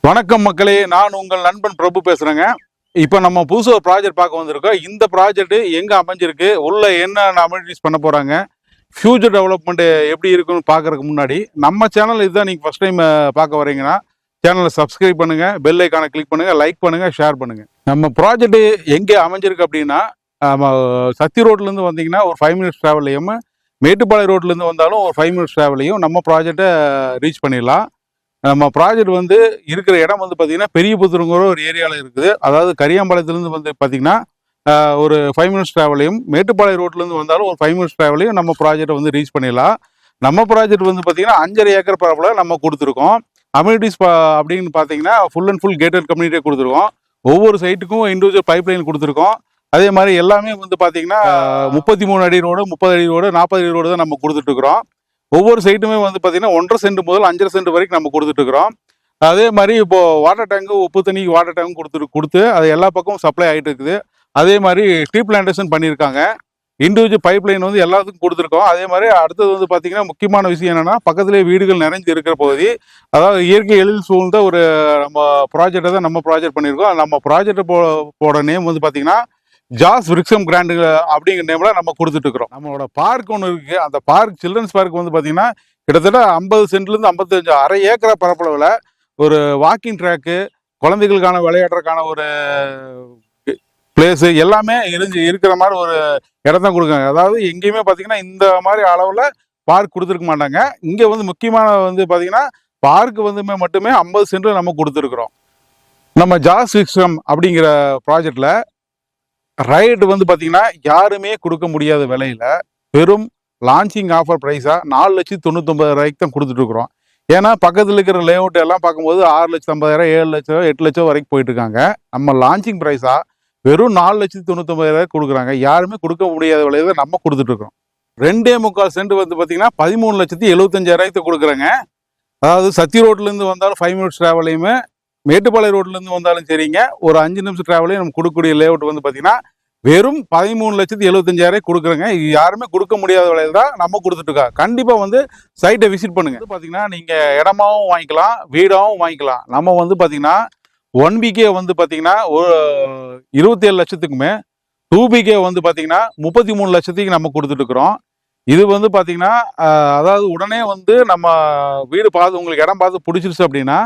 வணக்கம் மக்களே, நான் உங்கள் நண்பன் பிரபு பேசுறேங்க. இப்போ நம்ம புதுசு ஒரு ப்ராஜெக்ட் பார்க்க வந்திருக்கோம். இந்த ப்ராஜெக்ட் எங்க அமைஞ்சிருக்கு, உள்ள என்ன அமெனிட்டிஸ் பண்ண போறாங்க, ஃபியூச்சர் டெவலப்மெண்ட் எப்படி இருக்குன்னு பார்க்கறதுக்கு முன்னாடி நம்ம சேனல் இதுதான் நீங்க ஃபர்ஸ்ட் டைம் பார்க்க வரீங்கன்னா சேனலை சப்ஸ்கிரைப் பண்ணுங்க, பெல் ஐக்கானை கிளிக் பண்ணுங்க, லைக் பண்ணுங்க, ஷேர் பண்ணுங்க. நம்ம ப்ராஜெக்ட் எங்கே அமைஞ்சிருக்கு அப்படின்னா, சத்தி ரோட்லேருந்து வந்தீங்கன்னா ஒரு 5 மினிட்ஸ் ட்ராவல்லையும், மேட்டுப்பாளையம் ரோட்லேருந்து வந்தாலும் ஒரு 5 மினிட்ஸ் ட்ராவல்லையும் நம்ம ப்ராஜெக்டை ரீச் பண்ணிடலாம். நம்ம ப்ராஜெக்ட் வந்து இருக்கிற இடம் வந்து பார்த்தீங்கன்னா பெரியபுத்தூருங்கிற ஒரு ஏரியாவில் இருக்குது. அதாவது கரியாம்பாளையத்துலேருந்து வந்து பார்த்தீங்கன்னா ஒரு 5 மினிட்ஸ் ட்ராவலையும், மேட்டுப்பாளையம் ரோட்லேருந்து வந்தாலும் ஒரு 5 மினிட்ஸ் ட்ராவலையும் நம்ம ப்ராஜெக்டை வந்து ரீச் பண்ணிடலாம். நம்ம ப்ராஜெக்ட் வந்து பார்த்தீங்கன்னா 5.5 ஏக்கர் பரப்பில் நம்ம கொடுத்துருக்கோம். அம்யூனிட்டிஸ் அப்படின்னு பார்த்தீங்கன்னா ஃபுல் அண்ட் ஃபுல் கேட்டட் கம்யூனிட்டியை கொடுத்துருக்கோம். ஒவ்வொரு சைட்டுக்கும் இண்டிவிஜுவல் பைப் லைன் கொடுத்துருக்கோம். அதே மாதிரி எல்லாமே வந்து பார்த்தீங்கன்னா 33 அடி ரோடு, 30 அடி ரோடு, 40 அடி ரோடு தான் நம்ம கொடுத்துட்ருக்குறோம். ஒவ்வொரு சைட்டுமே வந்து பார்த்தீங்கன்னா 1.5 சென்ட் முதல் 5.5 சென்ட் வரைக்கும் நம்ம கொடுத்துட்ருக்குறோம். அதே மாதிரி இப்போது வாட்டர் டேங்கு, உப்பு தண்ணிக்கு வாட்டர் டேங்கு கொடுத்து அது எல்லா பக்கமும் சப்ளை ஆகிட்டு இருக்குது. அதே மாதிரி டீ பிளான்டேஷன் பண்ணியிருக்காங்க. இண்டிவிஜுவல் பைப் லைன் வந்து எல்லாத்துக்கும் கொடுத்துருக்கோம். அதே மாதிரி அடுத்தது வந்து பார்த்தீங்கன்னா முக்கியமான விஷயம் என்னென்னா, பக்கத்துலேயே வீடுகள் நிறைஞ்சு இருக்கிற பகுதி, அதாவது இயற்கை எழில் சூழ்ந்த ஒரு நம்ம ப்ராஜெக்டை தான் நம்ம ப்ராஜெக்ட் பண்ணியிருக்கோம். நம்ம ப்ராஜெக்டை போட நேம் வந்து பார்த்தீங்கன்னா ஜாஸ் விருக்ஷம் கிராண்டு அப்படிங்கிற நேமில் நம்ம கொடுத்துட்ருக்குறோம். நம்மளோட பார்க் ஒன்று இருக்குது. அந்த பார்க் சில்ட்ரன்ஸ் பார்க் வந்து பார்த்தீங்கன்னா கிட்டத்தட்ட 50 சென்ட்லேருந்து 55 1/2 ஏக்கரா பரப்பளவில் ஒரு வாக்கிங் ட்ராக்கு, குழந்தைகளுக்கான விளையாடுறதுக்கான ஒரு பிளேஸு எல்லாமே இருக்கிற மாதிரி ஒரு இடத்தான் கொடுக்காங்க. அதாவது எங்கேயுமே பார்த்தீங்கன்னா இந்த மாதிரி அளவில் பார்க் கொடுத்துருக்க மாட்டாங்க. இங்கே வந்து முக்கியமான வந்து பார்த்தீங்கன்னா பார்க் வந்து மட்டுமே 50 சென்ட் நம்ம கொடுத்துருக்குறோம். நம்ம ஜாஸ் விருக்ஷம் அப்படிங்கிற ப்ராஜெக்டில் ரைடு வந்து பார்த்தீங்கன்னா யாருமே கொடுக்க முடியாத விலையில் வெறும் லான்ச்சிங் ஆஃபர் ப்ரைஸாக 4,99,000 தான் கொடுத்துட்ருக்குறோம். ஏன்னா பக்கத்தில் இருக்கிற லேஅவுட் எல்லாம் பார்க்கும்போது 6,50,000, 7 லட்சம், 8 லட்சம் வரைக்கும் போயிட்டுருக்காங்க. நம்ம லான்ச்சிங் ப்ரைஸாக வெறும் 4,99,000 கொடுக்குறாங்க. யாருமே கொடுக்க முடியாத விலையில் நம்ம கொடுத்துட்ருக்குறோம். 2.25 சென்ட் வந்து பார்த்தீங்கன்னா 13,75,000 கொடுக்குறாங்க. அதாவது சத்தி ரோட்லேருந்து வந்தாலும் 5 மினிட்ஸ் ட்ராவலையுமே, மேட்டுப்பாளையம் ரோட்லேருந்து வந்தாலும் சரிங்க, ஒரு 5 நிமிஷம் ட்ராவலையும் நம்ம கொடுக்கக்கூடிய லேஅவுட் வந்து பார்த்தீங்கன்னா வெறும் 13,75,000 கொடுக்குறேங்க. இது யாருமே கொடுக்க முடியாத விலையில் தான் நம்ம கொடுத்துட்ருக்கோம். கண்டிப்பாக வந்து சைட்டை விசிட் பண்ணுங்கள். பார்த்தீங்கன்னா நீங்கள் இடமாவும் வாங்கிக்கலாம், வீடாகவும் வாங்கிக்கலாம். நம்ம வந்து பார்த்தீங்கன்னா 1 BK வந்து பார்த்தீங்கன்னா ஒரு 27 லட்சத்துக்குமே, 2 BK வந்து பார்த்தீங்கன்னா 33 லட்சத்துக்கு நம்ம கொடுத்துட்ருக்குறோம். இது வந்து பார்த்தீங்கன்னா அதாவது உடனே வந்து நம்ம வீடு பார்த்து உங்களுக்கு இடம் பார்த்து பிடிச்சிருச்சு அப்படின்னா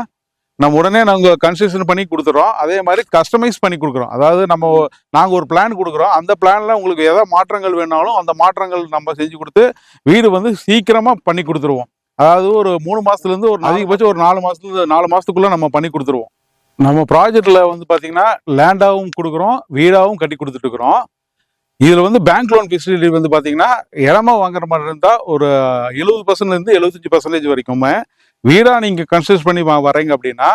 நம்ம உடனே நாங்கள் கன்ஸ்ட்ரக்ஷன் பண்ணி கொடுத்துறோம். அதே மாதிரி கஸ்டமைஸ் பண்ணி கொடுக்குறோம். அதாவது நாங்கள் ஒரு பிளான் கொடுக்குறோம். அந்த பிளானில் உங்களுக்கு எதாவது மாற்றங்கள் வேணாலும் அந்த மாற்றங்கள் நம்ம செஞ்சு கொடுத்து வீடு வந்து சீக்கிரமாக பண்ணி கொடுத்துருவோம். அதாவது ஒரு 3 மாதத்துலேருந்து ஒரு அதிகபட்சம் ஒரு 4 மாதத்துக்குள்ளே நம்ம பண்ணி கொடுத்துருவோம். நம்ம ப்ராஜெக்டில் வந்து பார்த்திங்கன்னா லேண்டாகவும் கொடுக்குறோம், வீடாகவும் கட்டி கொடுத்துட்ருக்குறோம். இதில் வந்து பேங்க் லோன் ஃபெசிலிட்டி வந்து பார்த்தீங்கன்னா இடமா வாங்குற மாதிரி இருந்தால் ஒரு 70%லேருந்து 75% வரைக்குமே, வீடாக நீங்கள் கன்ஸ்ட்ரக்ட் பண்ணி வரீங்க அப்படின்னா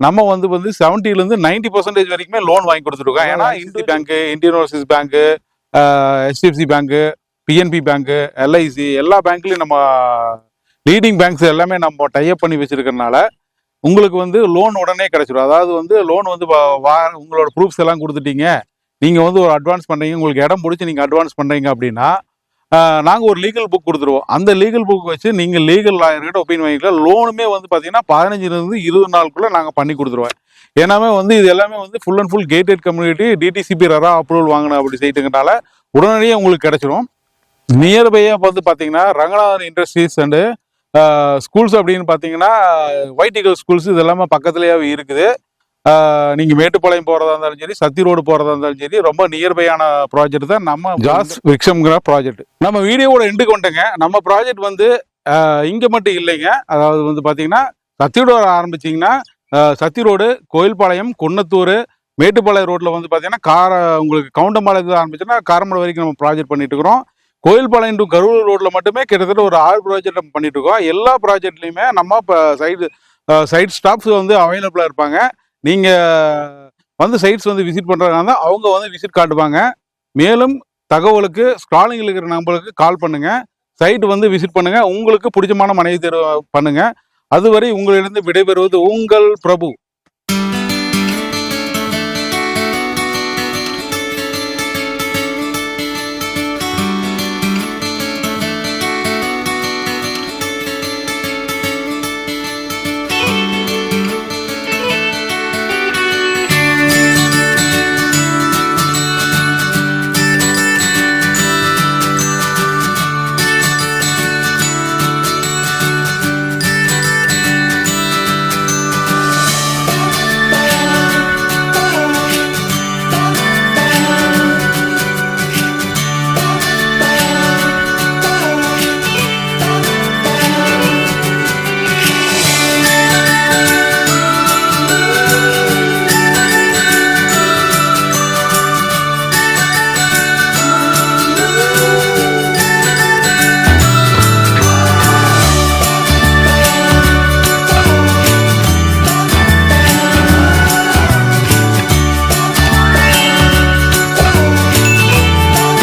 நம்ம வந்து 70%லேருந்து 90% வரைக்குமே லோன் வாங்கி கொடுத்துருக்கோம். ஏன்னா இந்திய பேங்க்கு, இந்தியன் ஓவர்சீஸ் பேங்க்கு, HDFC பேங்க்கு, PNB பேங்க்கு, LIC எல்லா பேங்க்லையும் நம்ம லீடிங் பேங்க்ஸ் எல்லாமே நம்ம டைப் பண்ணி வச்சுருக்கிறதுனால உங்களுக்கு வந்து லோன் உடனே கிடைச்சிடும். அதாவது வந்து லோன் வந்து உங்களோட ப்ரூஃப்ஸ் எல்லாம் கொடுத்துட்டீங்க, நீங்கள் வந்து ஒரு அட்வான்ஸ் பண்ணுறீங்க, உங்களுக்கு இடம் பிடிச்சி நீங்கள் அட்வான்ஸ் பண்ணுறீங்க அப்படின்னா நாங்கள் ஒரு லீகல் புக் கொடுத்துருவோம். அந்த லீகல் புக் வச்சு நீங்கள் லீகல் லாயர்கிட்ட ஒப்பீனியன் வாங்கிக்கலாம். லோனுமே வந்து பார்த்தீங்கன்னா 15லேருந்து 20 நாளுக்குள்ளே நாங்கள் பண்ணி கொடுத்துருவோம். ஏன்னாமே வந்து இது எல்லாமே வந்து full and full gated community, DTCP RERA approval வாங்கின அப்படி சைட்டுங்கனால உடனடியே உங்களுக்கு கிடைச்சிரும். நியர்பையாக வந்து பார்த்தீங்கன்னா ரங்கநாதன் இண்டஸ்ட்ரீஸ் அண்டு ஸ்கூல்ஸ் அப்படின்னு பார்த்தீங்கன்னா வைட்டிகல் ஸ்கூல்ஸ் இது எல்லாமே பக்கத்துலேயே இருக்குது. நீங்கள் மேட்டுப்பாளையம் போகிறதா இருந்தாலும் சரி, சத்தி ரோடு போகிறதா இருந்தாலும் சரி, ரொம்ப நியர்பையான ப்ராஜெக்ட் தான் நம்ம ஜாஸ் விருக்ஷம்ங்கிற ப்ராஜெக்ட். நம்ம வீடியோவோட எண்டுக்கு வந்துட்டேங்க. நம்ம ப்ராஜெக்ட் வந்து இங்கே மட்டும் இல்லைங்க. அதாவது வந்து பார்த்தீங்கன்னா சத்தி ரோடு ஆரம்பிச்சிங்கன்னா சத்தி ரோடு, கோயில்பாளையம், குன்னத்தூர், மேட்டுப்பாளையம் ரோட்டில் வந்து பார்த்தீங்கன்னா உங்களுக்கு கவுண்டம்பாளையத்தில் ஆரம்பிச்சுன்னா காரமடை வரைக்கும் நம்ம ப்ராஜெக்ட் பண்ணிட்டு இருக்கிறோம். கோயில்பாளையம் டு கரூர் ரோட்டில் மட்டுமே கிட்டத்தட்ட ஒரு 6 ப்ராஜெக்ட் நம்ம பண்ணிட்டு இருக்கோம். எல்லா ப்ராஜெக்ட்லையுமே நம்ம இப்போ சைட் ஸ்டாஃப்ஸ் வந்து அவைலபிளாக இருப்பாங்க. நீங்கள் வந்து சைட்ஸ் வந்து விசிட் பண்ணுறாங்க, அவங்க வந்து விசிட் காட்டுவாங்க. மேலும் தகவலுக்கு ஸ்க்ராலிங்கில் இருக்கிற நம்பருக்கு கால் பண்ணுங்கள், சைட் வந்து விசிட் பண்ணுங்கள், உங்களுக்கு பிடிச்சமான மனைவி தேர்வு பண்ணுங்கள். அதுவரை உங்களிடம் விடைபெறுவது உங்கள் பிரபு.